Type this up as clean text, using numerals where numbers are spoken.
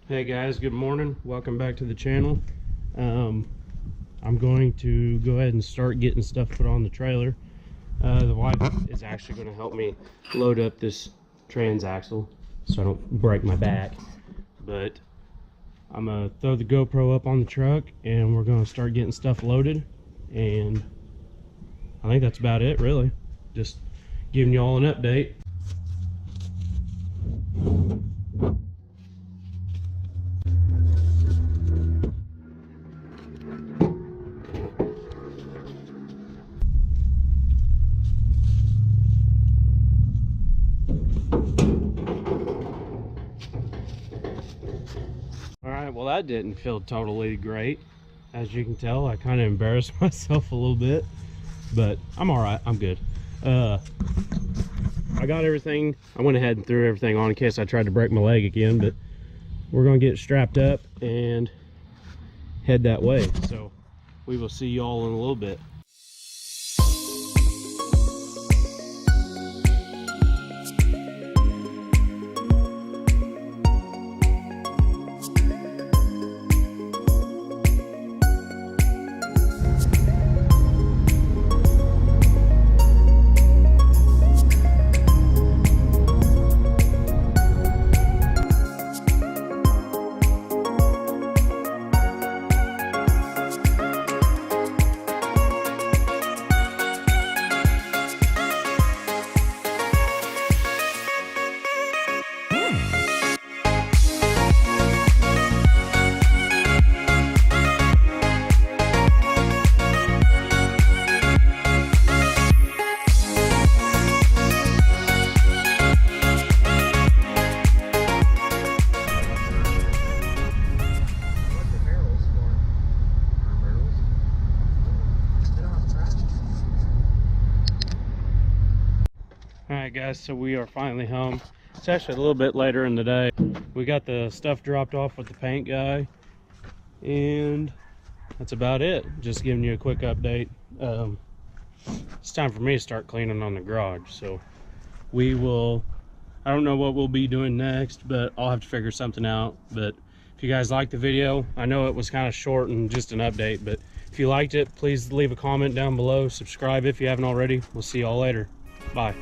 Hey guys, good morning. Welcome back to the channel. I'm going to go ahead and start getting stuff put on the trailer. The wife is actually going to help me load up this transaxle so I don't break my back. But I'm going to throw the GoPro up on the truck and we're going to start getting stuff loaded. And I think that's about it, really. Just giving you all an update. Alright, well that didn't feel totally great. As you can tell, I kind of embarrassed myself a little bit, but I'm alright, I'm good. I got everything, I went ahead and threw everything on in case I tried to break my leg again, but we're going to get strapped up and head that way. So we will see you all in a little bit. Alright guys, so we are finally home. It's actually a little bit later in the day. We got the stuff dropped off with the paint guy, and that's about it. Just giving you a quick update. It's time for me to start cleaning on the garage, so we will, I don't know what we'll be doing next, but I'll have to figure something out. But if you guys liked the video, I know it was kind of short and just an update, but if you liked it, please leave a comment down below, subscribe if you haven't already. We'll see y'all later. Bye.